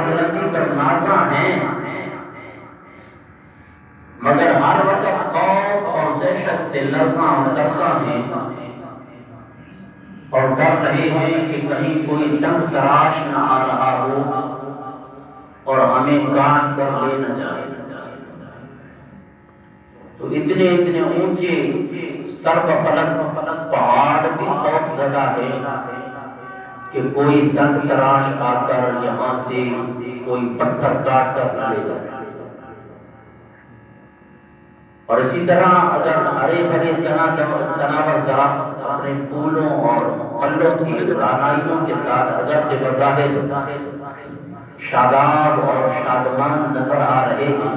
بلندی پر نازاں ہیں، مگر ہر وقت خوف اور دہشت سے لرزاں اور ترساں ہیں، اور ڈر رہے ہیں کہ کہیں کوئی سنگ تراش نہ آ رہا ہو اور ہمیں کاٹ کر لے نہ جائے۔ تو اتنے اتنے اونچے سر بفلک پہاڑ بھی خوف زدہ ہے کہ کوئی سنگ تراش آ کر یہاں سے کوئی پتھر کاٹ کر نہ لے جائے۔ اور اسی طرح اگر ہرے بھرے تناور درخت اپنے پھولوں اور پھلوں کی رعنائیوں کے ساتھ اگرچہ بظاہر شاداب اور شادمان نظر آ رہے ہیں،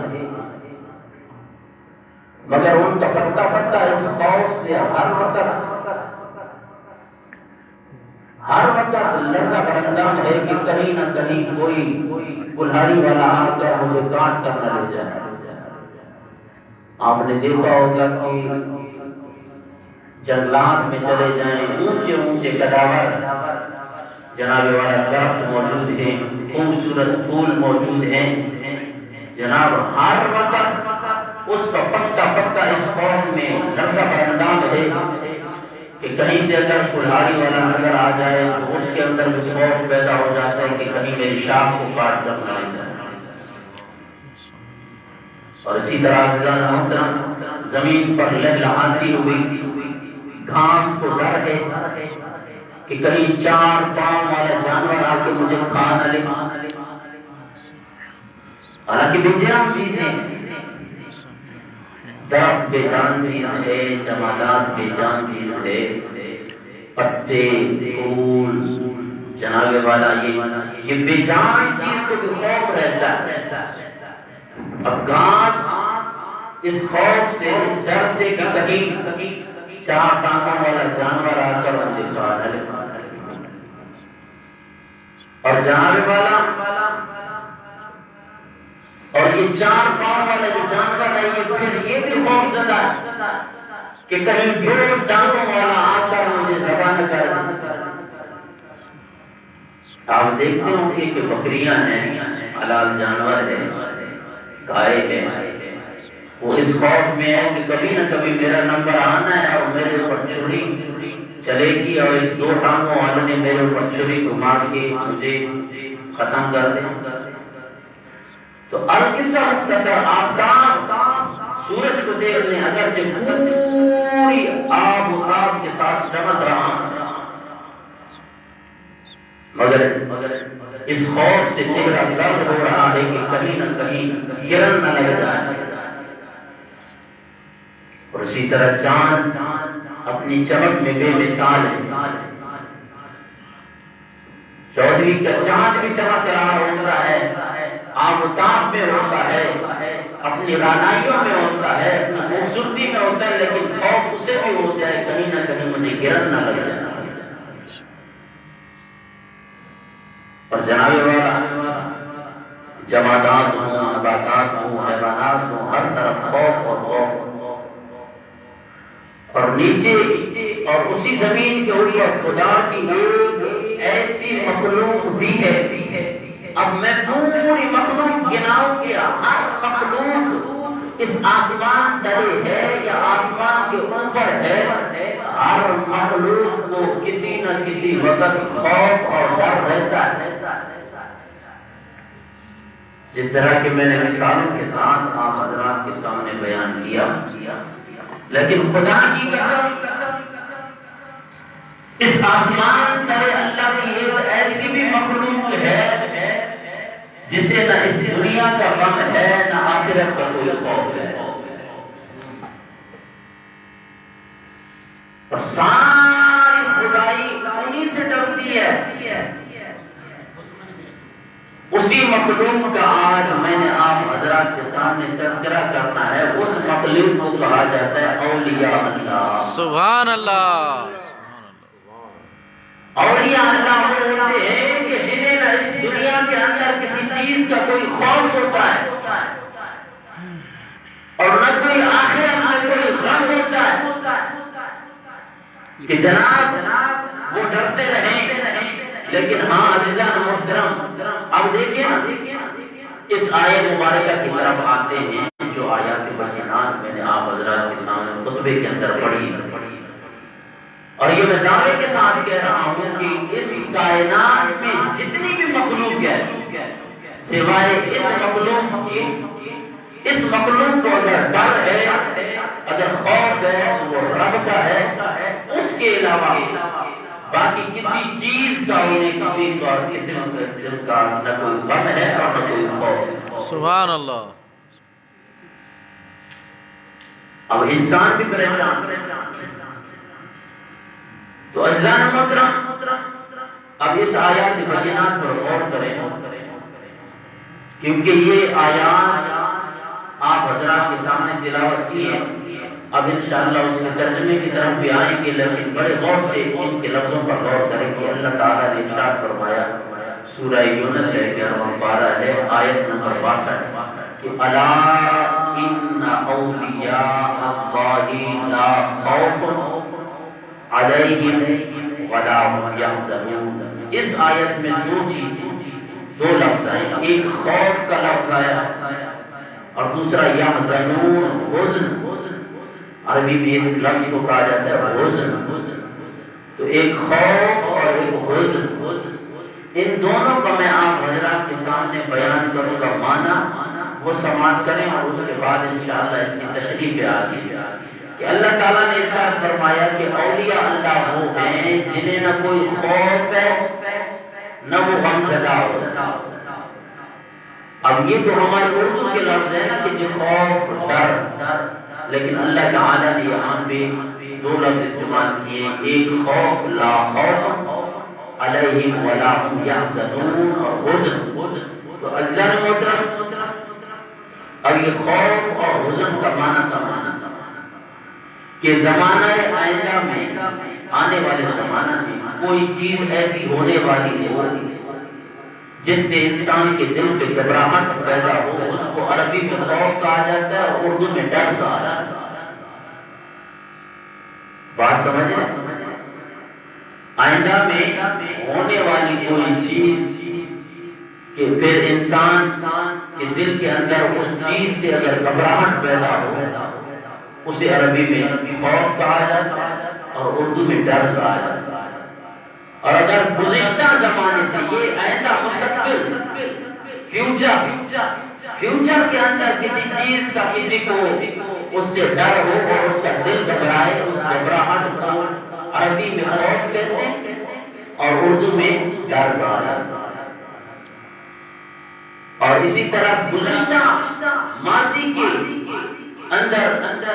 مگر ان کا پتا پتا اس خوف سے ہر وقت لرزہ برندان ہے کہ کہیں نہ کہیں کوئی کلہاڑی والا آ کر مجھے کاٹ کر نہ لے جائے۔ آپ نے دیکھا ہوگا کہ جنگلات میں چلے جائیں، اونچے اونچے کداور جناب والا درخت موجود ہیں، خوبصورت پھول موجود ہیں، جناب ہر وقت اس کا پتا پتا اس قوم میں لرزہ برندان ہے کہ کہیں سے اگر کلہاڑی والا نظر آ جائے تو اس کے اندر بھی خوف پیدا ہو جاتا ہے کہ کہیں میری شاخ کو کاٹ کر نہ لے جائے۔ اور اسی طرح زمین پر لہلہاتی ہوئی گھاس کو ڈر ہے کہ کہیں 4 پاؤں والا جانور آ کے مجھے کھا نہ لے۔ حالانکہ بے جان چیزیں، درخت بے جان چیز ہے، جمادات بے جان چیز ہے، پتے پھول جناب والا یہ بے جان چیز کو بھی خوف رہتا ہے۔ اب گھاس اس خوف سے، اس ڈر سے کہ کہیں 4 ٹانگوں والا جانور آ کر مجھے کھا نہ لے۔ اور جناب والا اور یہ 4 پاؤں والا جو جانور ہے یہ بھی خوف زدہ ہے کہ کہیں 2 ٹانگوں والا آ کر مجھے ذبح نہ کر دے۔ آپ دیکھتے ہوں گے کہ بکریاں ہیں، حلال جانور ہے، گائے ہے، وہ اس خوف میں ہے کہ کبھی نہ کبھی میرا نمبر آنا ہے اور میرے اوپر چھری چلے گی اور اس 2 ٹانگوں والوں نے میرے اوپر چھری گھما کے مجھے ختم کر دے۔ تو القصہ مختصر، آفتاب سورج کو دیکھنے اگرچہ پوری آب و تاب کے ساتھ چمک رہا، مگر اس خوف سے چہرہ زرد ہو رہا ہے کہ کہیں نہ کہیں کرن نہ لگ جائے۔ اور اسی طرح چاند اپنی چمک میں بے مثال ہے، 14ویں کا چاند بھی چمک رہا ہوتا ہے، آب و تاب میں ہوتا ہے، اپنی رعنائیوں میں ہوتا ہے، اپنی خوبصورتی میں ہوتا ہے، لیکن خوف اسے بھی ہوتا ہے کہیں نہ کہیں مجھے گرن نہ لگ جائے۔ اور جناب والا جمادات ہوں، نباتات ہوں، حیوانات ہوں، ہر طرف خوف اور خوف، اور نیچے اور اسی زمین کے اوپر خدا کی ایک ایسی مخلوق بھی ہے۔ اب میں پوری مخلوق گناؤں کہ ہر مخلوق اس آسمان تلے ہے یا آسمان کے اوپر ہے، ہر مخلوق کو کسی نہ کسی وقت خوف اور ڈر رہتا ہے۔ جس طرح کہ میں نے مثالوں کے ساتھ آپ حضرات کے سامنے بیان کیا، لیکن خدا کی قسم اس آسمان تلے اللہ کی ایک ایسی بھی مخلوق ہے جسے نہ اس دنیا کا غم ہے نہ آخرت کا کوئی خوف ہے، اور ساری خدائی انہی سے ڈرتی ہے۔ اسی مخلوق کا آج میں نے آپ حضرات کے سامنے تذکرہ کرنا ہے۔ اس مخلوق کو کہا جاتا ہے اولیاء اللہ۔ سبحان اللہ۔ اولیاء اللہ وہ ہوتے ہیں کہ جنہیں نہ اس دنیا کے اندر کسی چیز کا کوئی خوف ہوتا ہے اور نہ کوئی آخرت میں کوئی غم ہوتا ہے کہ جناب وہ ڈرتے رہیں لیکن ہاں عزیزان محترم، اب دیکھیں نا، اس آیت مبارکہ کی طرف آتے ہیں جو آیات بینات میں نے آپ حضرات کے سامنے خطبے کے اندر پڑھی، اور یہ میں دعوے کے ساتھ کہہ رہا ہوں کہ اس کائنات میں جتنی بھی مخلوق ہے سوائے اس مخلوق کے، اس مخلوق کو اگر ڈر ہے، اگر خوف ہے تو وہ رب کا ہے، اس کے علاوہ باقی کسی چیز کا انہیں کسی قسم کا نہ کوئی غم ہے اور نہ کوئی خوف۔ سبحان اللہ۔ اب انسان بھی پریشان، تو عزیزان محترم اب اس آیات بینات پر غور کریں، کیونکہ یہ آیات آپ حضرات کے سامنے تلاوت کی ہے، اب انشاءاللہ اس کے ترجمے کی طرف بھی آئیں گے، لیکن بڑے غور سے ان کے لفظوں پر غور کریں کہ اللہ تعالیٰ نے ارشاد فرمایا، سورہ یونس ہے 11واں پارہ ہے آیت نمبر 62 کہ الا ان اولیاء اللہ لا خوف علیہم ولا هم یحزنون۔ اس آیت میں دو لفظ آئے، ایک خوف کا لفظ آیا اور دوسرا یحزنون، حزن۔ عربی میں اس لفظ کو کہا جاتا ہے حزن، تو ایک خوف اور ایک حزن، ان دونوں کا میں آپ حضرات کے سامنے بیان کروں گا معنی، وہ سماعت کریں اور اس کے بعد انشاءاللہ اس کی تشریح پہ آگے کہ اللہ تعالیٰ نے ارشاد فرمایا کہ اولیاء اللہ وہ ہیں جنہیں نہ کوئی خوف ہے نہ وہ غم زدہ ہوتا۔ اب یہ تو ہمارے اردو کے لفظ ہیں نا کہ جو خوف، ڈر، لیکن اللہ تعالیٰ نے یہاں پہ دو لفظ استعمال کیے، ایک خوف لا خوف علیہم ولا هم یحزنون اور حزن۔ تو عزیزان محترم اب یہ خوف اور حزن کا معنی سمجھنا کہ زمانہ آئندہ میں، آنے والے زمانہ میں کوئی چیز ایسی ہونے والی ہو جس سے انسان کے دل پہ گھبراہٹ پیدا ہو، اس کو عربی میں خوف کہا جاتا ہے اور اردو میں ڈر کہا جاتا ہے۔ بات سمجھیں؟ آئندہ میں ہونے والی کوئی چیز کہ پھر انسان کے دل کے اندر اس چیز سے اگر گھبراہٹ پیدا ہو، اسے عربی میں خوف کہا جاتا ہے اور اردو میں ڈر کہا جاتا ہے۔ اور اگر گزشتہ زمانے سے یہ آئندہ مستقبل فیوچر کے اندر کسی چیز کا کسی کو اس سے ڈر ہو اور اس کا دل گھبرائے، اس گھبراہٹ کو عربی میں خوف کہتے ہیں اور اردو میں ڈر کہا جاتا ہے۔ اور اسی طرح گزشتہ ماضی کے اندر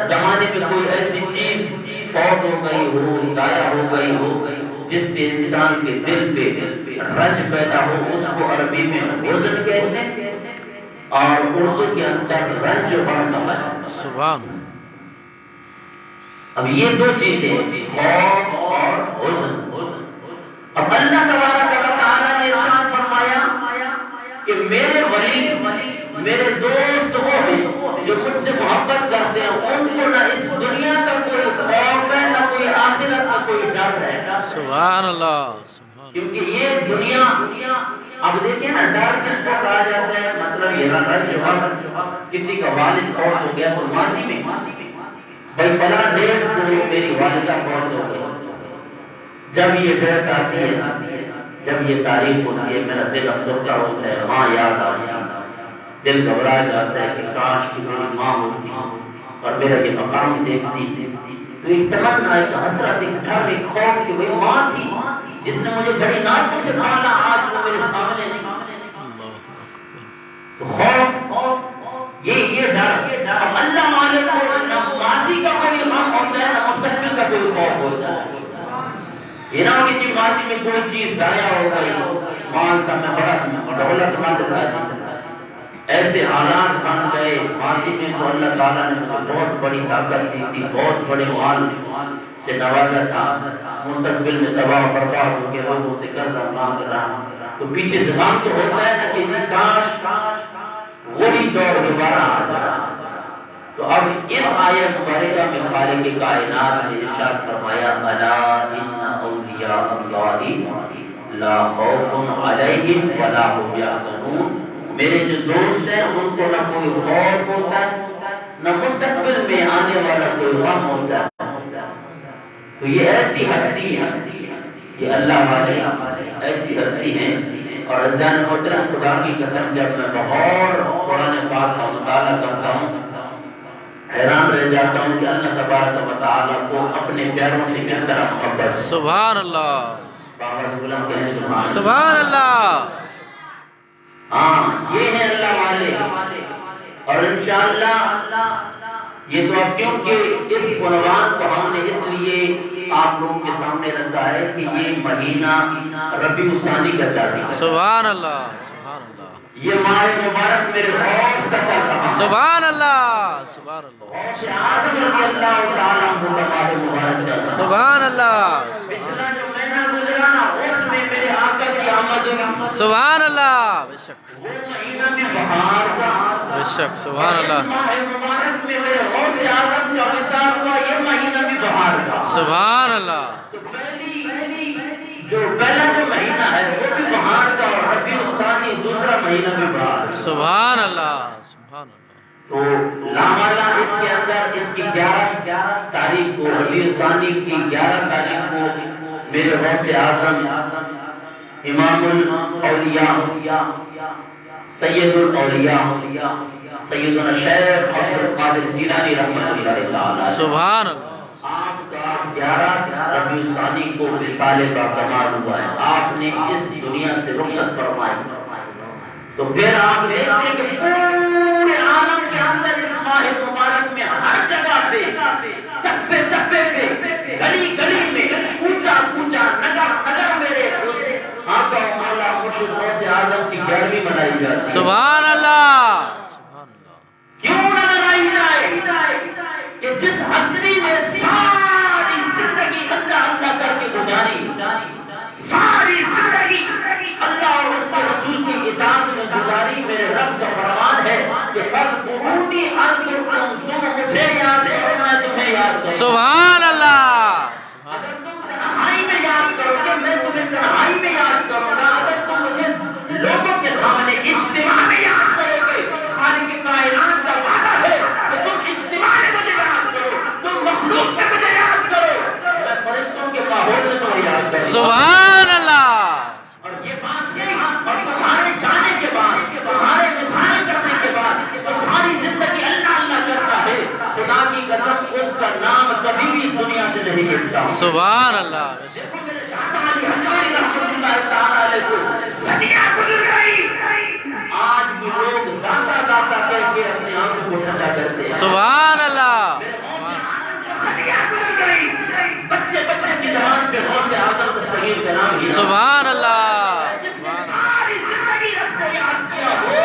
زمانے میں کوئی ایسی چیز فوت ہو گئی ہو، ضائع ہو گئی ہو جس سے انسان کے دل پہ رنج پیدا ہو، اس کو عربی میں حزن کہتے ہیں اور اردو کے اندر رنج ہونا۔ سبحان۔ اب یہ دو چیزیں خوف اور حزن۔ اب اللہ تبارک و تعالیٰ نے ارشاد فرمایا کہ میرے ولی، میرے دوست وہ ہیں جو مجھ سے محبت کرتے ہیں، ان کو نہ اس دنیا کا کوئی خوف ہے نہ کوئی آخرت کا کوئی ڈر ہے۔ سبحان اللہ۔ کیونکہ یہ دنیا، اب دیکھیں نا ڈر کس کو کہا جاتا ہے، مطلب یہ رنج جو کسی کا والد فوت ہو گیا تو ماضی میں بھائی فلاں ڈیٹ کو میری والدہ فوت ہو گئی، جب یہ ڈیٹ آتی ہے، جب یہ تاریخ ہوتی ہے، میرا دل افسردہ ہوتا ہے، ماں یاد آتی ہے، دل گھبرا جاتا ہے کہ کاش کی میری ماں ہوتی اور میرا یہ مقام دیکھتی، تو ایک تمنا، ایک حسرت، ایک ڈر، ایک خوف کہ وہ ماں تھی جس نے مجھے بڑی ناز سے پالا، آج وہ میرے سامنے نہیں۔ تو خوف، یہ ڈر۔ اب اللہ مالک کو نہ ماضی کا کوئی غم ہوتا ہے نہ مستقبل کا کوئی خوف ہوتا ہے۔ یہ نہ ہو کہ جی ماضی میں کوئی چیز ضائع ہو گئی، مال کا میں بڑا دولت مند تھا، ایسے حالات بن گئے ماضی میں تو اللہ تعالیٰ نے مجھے بہت بڑی طاقت دی تھی، بہت بڑے مال سے نوازا تھا، مستقبل میں تباہ و برباد ہو کے لوگوں سے قرضہ مانگ رہا، تو پیچھے سے غم تو ہوتا ہے نا کہ جی کاش وہی دور دوبارہ آ جائے۔ تو اب اس آیت مبارکہ میں خالق کائنات نے ارشاد فرمایا الا ان اولیاء اللہ لا خوف علیہم ولا هم یحزنون، میرے جو دوست ہیں ان کو نہ کوئی خوف ہوتا ہے نہ مستقبل میں آنے والا کوئی غم ہوتا ہے۔ تو یہ ایسی ہستی ہے، یہ اللہ والے ایسی ہستی ہیں۔ اور عزیزان محترم، خدا کی قسم جب میں بہت قرآن پاک کا مطالعہ کرتا ہوں حیران رہ جاتا ہوں کہ اللہ تبارک و تعالیٰ کو اپنے پیاروں سے کس طرح محبت ہے۔ سبحان اللہ، بابا غلام کہنے سبحان اللہ۔ سبحان اللہ۔ ہاں یہ ہے اللہ والے، اور انشاءاللہ یہ تو اب کیونکہ اس عنوان کو ہم نے اس لیے آپ لوگوں کے سامنے رکھا ہے کہ یہ مہینہ ربیع الثانی کا چاہتی ہے۔ سبحان اللہ، سبحان اللہ، یہ ماہ مبارک میرے غوث کا چل رہا ہے۔ سبحان اللہ، سبحان اللہ، غوث اعظم رضی اللہ تعالیٰ عنہ کا ماہ مبارک چل رہا ہے۔ سبحان اللہ، پچھلا جو مہینہ گزرا نا اس میں میرے آقا کی آمد ہوئی۔ سبحان اللہ، بے شک وہ مہینہ بھی بہار کا، بے شک، سبحان اس اللہ، ماہ مبارک میں میرے غوث اعظم کا وصال ہوا، یہ مہینہ بھی بہار کا۔ سبحان اللہ، تو پہلا جو مہینہ ہے وہ بھی بہار کا، اور ربیع الثانی دوسرا مہینہ بھی بہار کا۔ سبحان اللہ، سبحان اللہ، تو لامالا اس کے اندر اس کی 11 تاریخ کو، ربیع الثانی کی 11 تاریخ کو میرے غوث اعظم امام الاولیاء سید الاولیاء سیدنا شیخ عبد القادر جیلانی رحمۃ اللہ تعالی سبحان اللہ، آپ کا 11 ربیع الثانی کو وصال باکمال ہوا ہے، آپ نے اس دنیا سے رخصت فرمائی۔ تو پھر آپ دیکھتے ہیں کہ پورے عالم کے اندر اس ماہ مبارک میں ہر جگہ پہ، چپے چپے پہ، گلی گلی میں، کوچا کوچا، نگر نگر میرے اس آقا و مولا مرشد غوث اعظم کی 11ویں منائی جاتی ہے۔ سبحان اللہ، سبحان اللہ، کیوں نہ منائی جائے کہ جس ہستی نے ساری زندگی اللہ اللہ کر کے گزاری، ساری زندگی اللہ اور اس کے رسول کی اطاعت میں گزاری، میرے رب کا فرمان ہے کہ فَاذْكُرُونِي أَذْكُرْكُمْ، تم مجھے یاد کرو میں تمہیں یاد کروں۔ سبحان اللہ، اگر تم تنہائی میں یاد کرو گے میں تمہیں تنہائی میں یاد کروں گا، اگر تم مجھے لوگوں کے سامنے اجتماع میں یاد کرو گے، خالق کائنات کا وعدہ ہے کہ تم اجتماع میں مجھے یاد کرو، تم مخلوق میں مجھے یاد کرو، میں فرشتوں کے ماحول میں تمہیں یاد کروں۔ سبحان اللہ، اور یہ بات نہیں، اور تمہارے جانے کے بعد، تمہارے وصال کرنے کے بعد جو ساری زندگی اللہ اللہ کرتا ہے، خدا کی قسم اس کا نام کبھی بھی اس دنیا سے نہیں ملتا۔ سبحان اللہ، دیکھو میرے شاہ علی حجویری رحمۃ اللہ تعالی علیہ کو صدیاں گزر گئی، آج بھی لوگ داتا داتا کہہ کے اپنے آپ کو ٹھنڈا کرتے ہیں۔ سبحان اللہ، صدیاں گزر گئی، بچے بچے کی زبان پہ غوث اعظم دستگیر کا نام ہی سبحان اللہ، جس نے ساری زندگی رب کو یاد کیا ہو،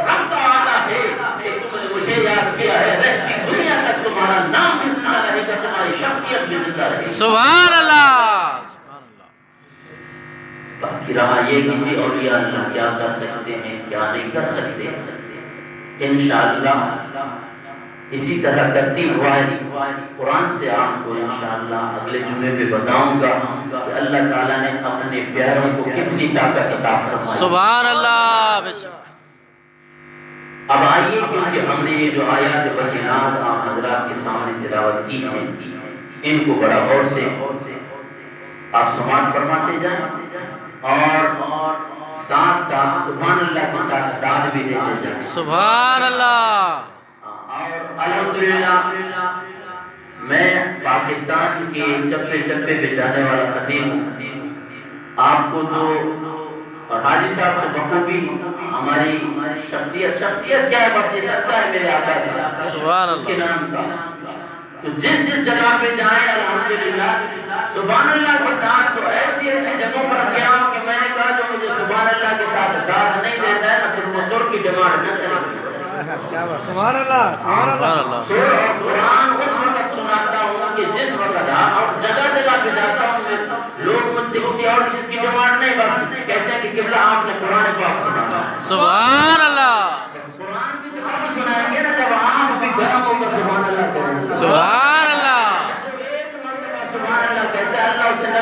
رب کا وعدہ ہے کہ تم نے مجھے یاد کیا ہے، رہتی دنیا تک تمہارا نام بھی زندہ رہے گا، تمہاری شخصیت بھی زندہ رہے گی۔ سبحان اللہ، سبحان اللہ، باقی رہا یہ کہ جی اولیاء اللہ کیا کر سکتے ہیں کیا نہیں کر سکتے، انشاءاللہ اسی طرح کرتی ہوا قرآن سے آپ کو انشاءاللہ اگلے جمعے پہ بتاؤں گا کہ اللہ تعالیٰ نے اپنے پیاروں کو کتنی طاقت عطا فرمائی۔ سبحان اللہ، بے شک، اب آئیے کیونکہ ہم نے یہ جو آیات بینات آپ حضرات کے سامنے تلاوت کی ہیں ان کو بڑا غور سے آپ سماعت فرماتے جائیں اور ساتھ ساتھ سبحان اللہ کے ساتھ داد بھی دیتے جائیں۔ سبحان اللہ، اور الحمدللہ میں پاکستان کے چپے چپے پہ جانے والا خطیب ہوں، آپ کو تو اور حاجی صاحب تو بخوبی ہماری شخصیت کیا ہے، بس یہ سب کیا ہے میرے آقا کا سبحان اس کے اللہ، نام کا، تو جس جگہ پہ جائیں الحمدللہ سبحان اللہ کے ساتھ تو ایسی جگہوں پر گیا کہ میں نے کہا جو مجھے سبحان اللہ کے ساتھ داد نہیں دیتا ہے نا پھر وہ سر کی ڈیمانڈ نہ کرے۔ سبحان اللہ، سبحان اللہ، سبحان اللہ، سر اور قرآن اس وقت سناتا ہوں کہ جس وقت اور جگہ جگہ پہ جاتا ہوں لوگ مجھ سے کسی اور چیز کی ڈیمانڈ نہیں، بس کہتے ہیں کہ قبلہ آپ نے قرآن پاک سنا۔ سبحان اللہ، قرآن کی جگہ بھی سنائیں گے نا جب آپ بھی گرم ہو کر سبحان اللہ کریں۔ سبحان اللہ، ایک مرتبہ سبحان اللہ کہتا ہے اللہ اسے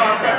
62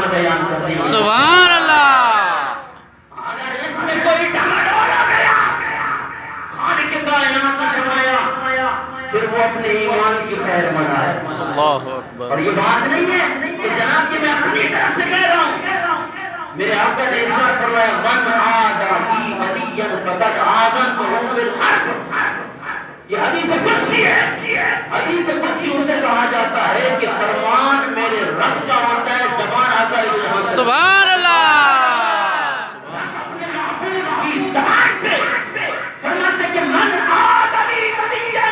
شان بیان کرنے والا. سبحان اللہ. اگر اس میں کوئی ڈمڈول ہو گیا خالق کائنات نے فرمایا پھر وہ اپنے ایمان کی خیر منائے. اللہ اکبر. اور یہ بات نہیں ہے کہ جناب کہ میں اپنی طرف سے کہہ رہا ہوں. میرے آقا نے ارشاد فرمایا من عادى لي وليا فقد آذنته بالحرب. یہ حدیث قدسی ہے. حدیث قدسی اسے کہا جاتا ہے کہ فرمان میرے رب کا ہوتا ہے, زبان آقا ہے. سبحان اللہ. اپنے محبوب کی زبان پہ فرماتے کہ من عادى لي وليا,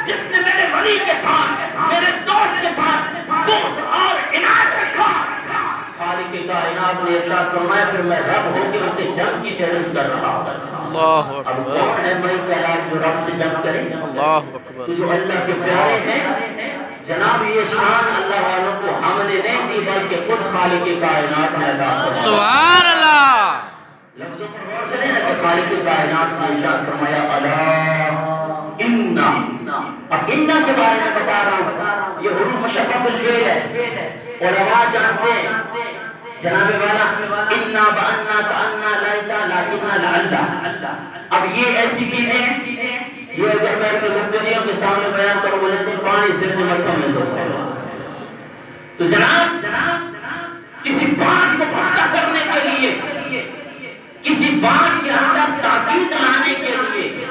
جس نے میرے ولی کے ساتھ میرے دوست کے ساتھ دوست اور عنایت رکھا. خالق کائنات نے ارشاد فرمایا پھر میں رب ہو کے اسے جنگ کی چیلنج کر رہا ہوں. اللہ اب اکبر. کون ہے ملک کائنات جو رب سے جنگ کرے؟ اللہ اکبر. جو اللہ کے پیارے ہیں. جناب یہ شان اللہ والوں کو ہم نے نہیں دی بلکہ خود خالق کائنات نے عطا کی. سبحان اللہ. لفظوں پر غور کریں نا کہ خالق کائنات نے ارشاد فرمایا الا انا. اب انا کے بارے میں بتا رہا ہوں, یہ حروف مشبہ بالفعل ہے. علماء جانتے ہیں جناب والا انا بانا کانا لائتا لاکنا لعلہ. اب یہ ایسی چیزیں یہ اگر میں اپنے مبتدیوں کے سامنے بیان کروں وہ جیسے پانی صرف مرتبہ میں دو. تو جناب کسی بات کو پختہ کرنے کے لیے, کسی بات کے اندر تاکید لانے کے لیے,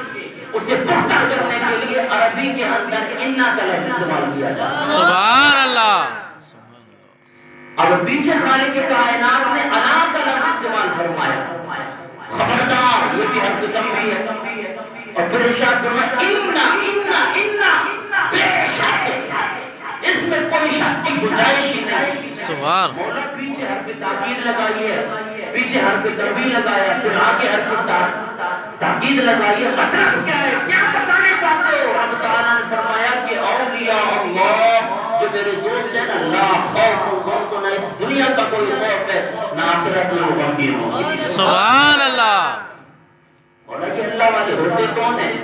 اسے پختہ کرنے کے لیے عربی کے اندر انا کا لفظ استعمال کیا جاتا ہے. سبحان اللہ. اب پیچھے خالق کائنات نے انا کا لفظ استعمال فرمایا. خبردار یہ بھی حرف تنبیہ ہے. اور پھر ارشاد فرمایا انا بے شک, اس میں کوئی شک کی گنجائش ہی نہیں. سبحان. مولا پیچھے حرف تاکید لگائی ہے, پیچھے حرف تنبیہ لگایا, پھر آگے حرف تاکید لگائی ہے. مطلب کیا ہے, کیا بتانے چاہتے ہو؟ رب تعالیٰ نے فرمایا کہ اولیاء اللہ جو میرے دوست ہیں نا, لا خوف, ان کو نہ اس دنیا کا کوئی خوف ہے نہ آخرت میں وہ غمگین ہوں. سبحان اللہ. مولا کہ اللہ والے ہوتے کون ہیں,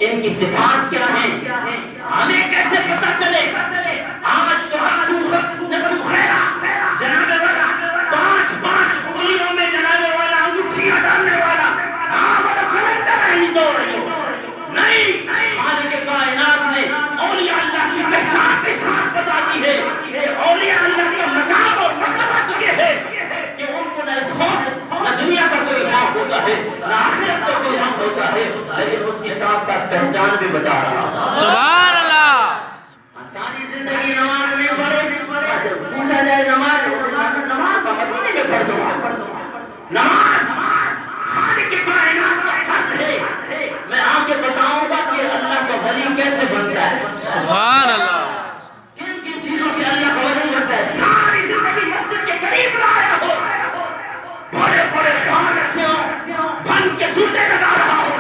ان کی صفات کیا ہیں, ہمیں کیسے پتہ چلے؟ آج تو خیرہ جناب والا پانچ انگلیوں میں جناب والا انگوٹھیاں ڈالنے والا والا کلندر نہیں دوڑ رہی ہو. نہیں, خالق کائنات نے اولیاء اللہ کی پہچان کے ساتھ بتا دی ہے کہ اولیاء اللہ کا مقام اور مرتبہ یہ ہے کہ ان کو نہ اس خوف نہ دنیا کا کوئی خوف ہوتا ہے نہ آخرت کا کوئی غم ہوتا ہے, لیکن اس کے ساتھ ساتھ پہچان بھی بتا رہا. سبحان اللہ. ساری زندگی نماز نہیں پڑھے, پوچھا جائے نماز مدینے میں پڑھ دو. نماز خالق کائنات کا فرض ہے. میں آگے بتاؤں گا کہ اللہ کا ولی کیسے بنتا ہے. سبحان اللہ. کن کن چیزوں سے اللہ کا ولی بنتا ہے. ساری زندگی مسجد کے قریب لایا ہو, بڑے بڑے بھان رکھے ہو, بھن کے سوٹے لگا رہا ہو,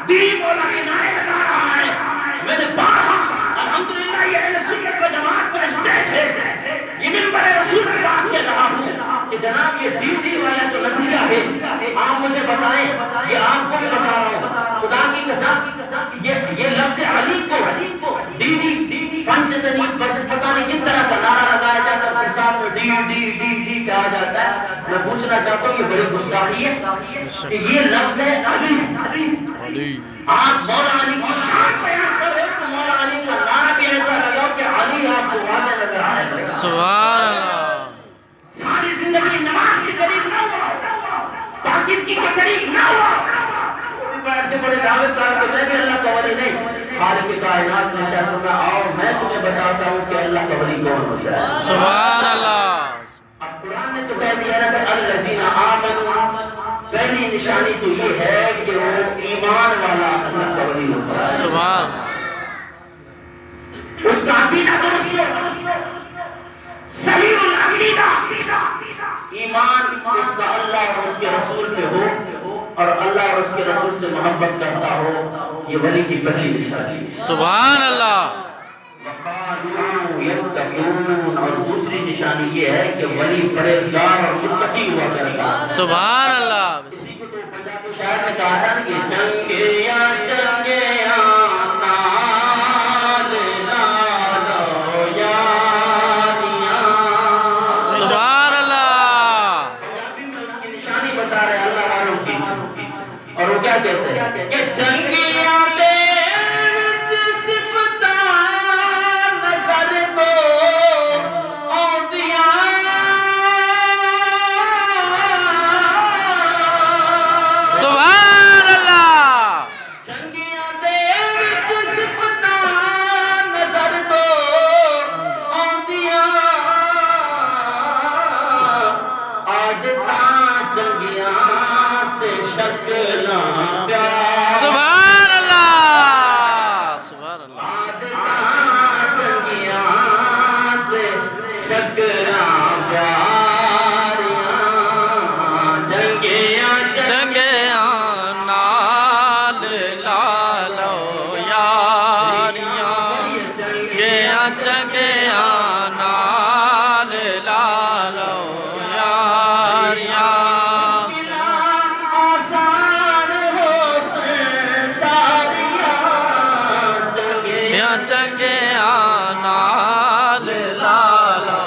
دین مولا کے نعرے لگا رہا ہے. میں نے پڑھا الحمدللہ یہ اہل سنت و جماعت کا اسٹیج ہے. یہ منبر رسول کی بات کہہ رہا ہوں کہ جناب یہ ڈی والا جو نظریہ ہے, آپ مجھے بتائیں, یہ آپ کو بھی بتا رہا ہوں خدا کی قسم, یہ لفظ علی کو ڈی پنچتنی پتہ نہیں کس طرح کا نعرہ لگایا جاتا ہے, ساتھ میں ڈی کہا جاتا ہے. میں پوچھنا چاہتا ہوں یہ بڑی گستاخی ہے کہ یہ لفظ ہے علی. آپ مولا علی کی شان بیان کر رہے ہیں تو مولا علی کا نعرہ بھی ایسا لگاؤ کہ علی آپ کو واضح نظر آئے. سبحان اللہ. ساری زندگی نماز کے قریب نہ ہوا, پاکیزگی کے قریب نہ ہوا, بیٹھتے بڑے دعوت کار کہ میں بھی اللہ کا ولی نہیں. خالق کائنات نے شاید فرمایا آؤ میں تمہیں بتاتا ہوں کہ اللہ کا ولی کون ہوتا ہے. سبحان اللہ. اب قرآن نے تو کہہ دیا نا کہ الذین آمنوا, پہلی نشانی تو یہ ہے کہ وہ ایمان والا اللہ کا ولی ہوتا ہے. سبحان. اس کا عقیدہ درست ہو, صحیح العقیدہ, ایمان اس کا اللہ اور اس کے رسول پہ ہو اور اللہ اور اس کے رسول سے محبت کرتا ہو, یہ ولی کی پہلی نشانی ہے. سبحان اللہ. وقالوا یتقون, اور دوسری نشانی یہ ہے کہ ولی پرہیزگار اور متقی ہوا کرتا ہے. سبحان اللہ. اسی کو تو پنجابی شاعر نے کہا تھا کہ چنگیا چنگیا نال لالو یاریاں. شکراں پیاریاں چنگیاں چنگیاں نال لالو یاریاں چنگیاں چنگیاں نال لالو یاریاں آسان ہو ساریاں چنگیاں چنگیاں نال لالو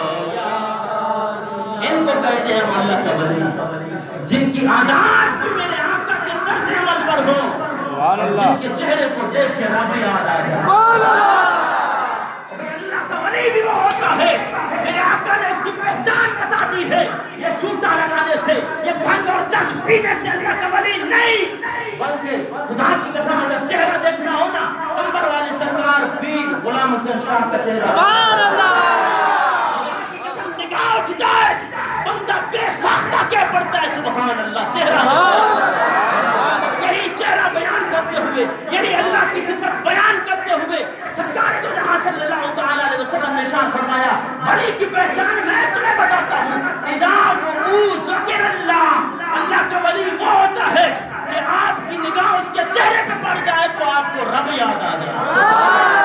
ان کو کہتے ہیں اللہ کا ولی جن کی عادات بھی میرے آقا کے طرز عمل پر ہو سبحان اور اللہ جن کے چہرے کو دیکھ کے رب یاد آ جائے سبحان اللہ اللہ کا ولی بھی وہ ہوتا ہے میرے آقا نے اس کی پہچان بتا دی ہے یہ سوٹا لگانے سے یہ بھنگ اور چش پینے سے اللہ کا ولی نہیں بلکہ خدا کی قسم اگر چہرہ دیکھنا ہونا کمبر والی سرکار پیر غلام حسین شاہ کا چہرہ سبحان اللہ خدا کی قسم نگاہ اٹھ جائے بندہ بے ساختہ کیا پڑتا ہے سبحان اللہ چہرہ یہی چہرہ بیان کرتے ہوئے یہی اللہ کی صفت بیان کرتے ہوئے سرکار دو جہاں صلی اللہ تعالیٰ علیہ وسلم نے شان فرمایا ولی کی پہچان میں تمہیں بتاتا ہوں اذا رؤوا ذکر اللہ اللہ کا ولی وہ ہوتا ہے کہ آپ کی نگاہ اس کے چہرے پہ پڑ جائے تو آپ کو رب یاد آ جائے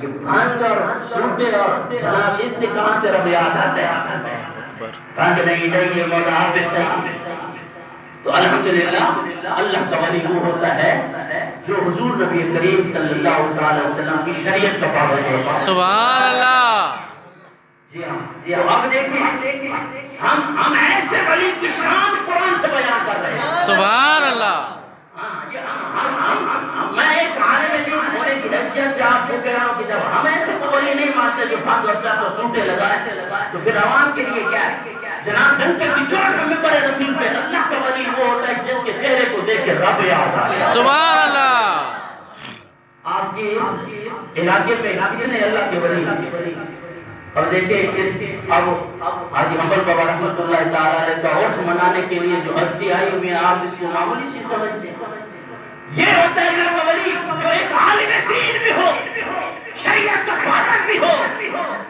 یہ بھنگ اور سوٹے اور جناب اس سے کہاں سے رب یاد آتا ہے بھنگ نہیں یہ مولا آپ صحیح تو الحمدللہ اللہ کا ولی وہ ہوتا ہے جو حضور نبی کریم صلی اللہ علیہ وسلم کی شریعت کا پابند ہوتا ہے سبحان اللہ جی ہاں اب دیکھیں ہم ایسے ولی کی شان قرآن سے بیان کر رہے ہیں سبحان اللہ میں ایک عالم دین ہونے کی حیثیت سے آپ کو کہہ رہا ہوں کہ جب ہم ایسے کو ولی نہیں مانتے جو بھنگ اور چٹ اور سوٹے لگائے تو پھر عوام کے لیے کیا ہے جناب ڈنکے کی چوٹ میں ممبر رسول پہ اللہ کا ولی وہ ہوتا ہے جس کے چہرے کو دیکھ کے رب یاد آتا ہے سبحان اللہ آپ کے اس علاقے میں کتنے اللہ کے ولی ہیں اب دیکھیں اس اب حاجی حنبل بابا رحمۃ اللہ تعالیٰ علیہ کا عرس منانے کے لیے جو ہستی آئی ہوئی ہے آپ اس کو معمولی سی سمجھتے ہیں یہ ہوتا ہے اللہ کا ولی جو ایک عالم دین بھی ہو شریعت کا پابند بھی ہو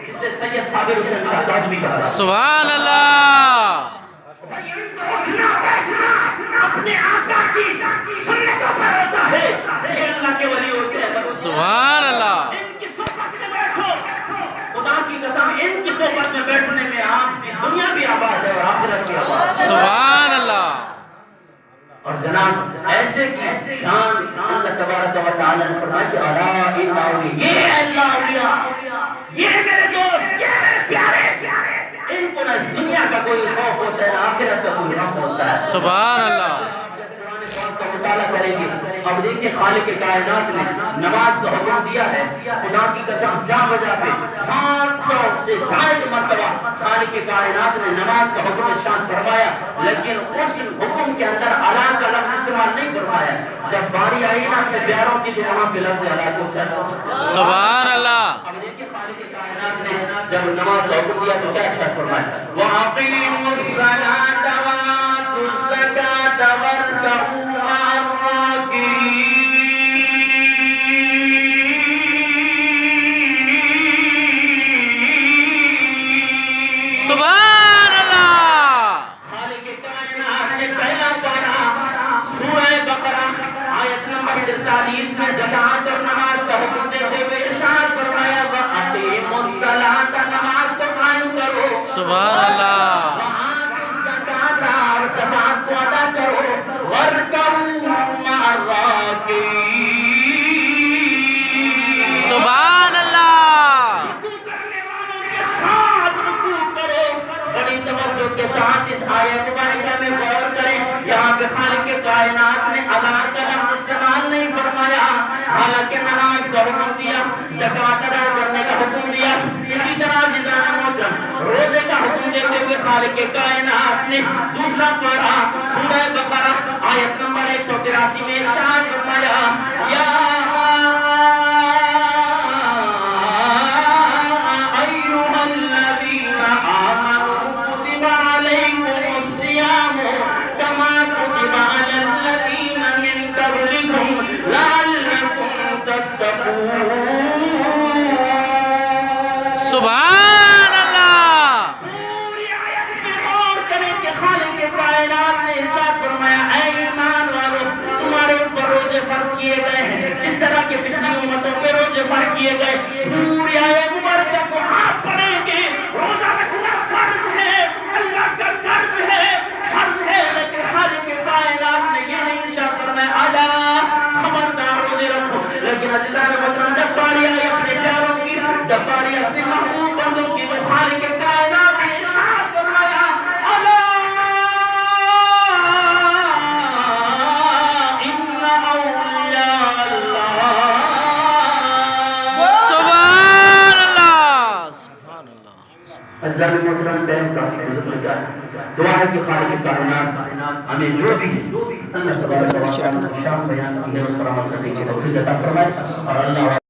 جسے سید صابر حسین شاہ کاظمی کہا ہے سبحان اللہ اٹھنا بیٹھنا اپنے آقا کی سنتوں پر ہوتا ہے یہ اللہ کے ولی ہوتے ہیں سبحان اللہ ان کی صحبت میں بیٹھو خدا کی قسم ان کی صحبت میں بیٹھنے میں آپ کی دنیا بھی آباد ہے اور آخرت بھی آباد ہے سبحان اللہ اور جناب ایسے کی شان اللہ تبارک و تعالی نے فرمایا کہ الا ان اولیاء یہ اللہ اولیاء یہ میرے دوست یہ میرے پیارے ان کو نہ اس دنیا کا کوئی خوف ہوتا ہے نہ آخرت کا کوئی غم ہوتا ہے سبحان اللہ کا مطالعہ کریں گے اب دیکھیں خالق کائنات نے نماز کا حکم دیا ہے خدا کی قسم جا بجا پہ 700 سے زائد مرتبہ خالق کائنات نے نماز کا حکم ارشاد فرمایا لیکن اس حکم کے اندر الا کا لفظ استعمال نہیں فرمایا جب باری آئی نا اپنے پیاروں کی تو وہاں پہ لفظ الا کو چاہتا سبحان اللہ اب دیکھیں خالق کائنات نے جب نماز کا حکم دیا تو کیا ارشاد فرمایا وَأَقِيمُوا الصَّلَاةَ وَآتُوا الزَّكَاةَ وَارْكَعُوا مَعَ الرَّاكِعِينَ سبحان اللہ خالق کائنات نے پہلا پارہ سورہ بقرہ آیت نمبر 43 میں زکوٰۃ اور نماز کا حکم دیتے ہوئے ارشاد فرمایا وَأَقِيمُوا الصَّلَاةَ نماز کو قائم کرو سبحان اللہ وَآتُوا الزَّكَاةَ اور زکوٰۃ کو ادا کرو وَارْكَعُوا مَعَ الرَّاكِعِينَ سبحان اللہ رکوع کرنے والوں کے ساتھ رکوع کرو بڑی توجہ کے ساتھ اس آیت مبارکہ میں غور کریں یہاں پہ خالق کائنات نے ادا کا لفظ استعمال نہیں فرمایا حالانکہ نماز کا حکم دیا زکوٰۃ ادا کرنے کا حکم دیا اسی طرح عزیزان محترم روزے کا حکم دیتے ہوئے خالق کائنات نے دوسرا پارہ سورہ بقرہ آیت نمبر 183 میں ارشاد فرمایا یا سبحان کیے گئے پوری آیت مبارکہ کو آپ پڑھیں گے روزہ رکھنا فرض ہے اللہ کا قرض ہے لیکن خالق کائنات نے یہ نہیں ارشاد فرمایا الا خبردار روزے رکھو لیکن عزیزان محترم جب باری آئی اپنے پیاروں کی جب باری اپنے محبوب بندوں کی تو خالق کائنات نے ارشاد فرمایا الا ان اولیاء اللہ سبحان اللہ سبحان اللہ عزیزان محترم ٹائم کافی گزر چکا ہے دعا ہے کہ خالق کائنات ہمیں جو بھی اللہ تبارک و تعالی شام بیان کی ہے اس پر عمل کرنے کی توفیق عطا فرمائے اور اللہ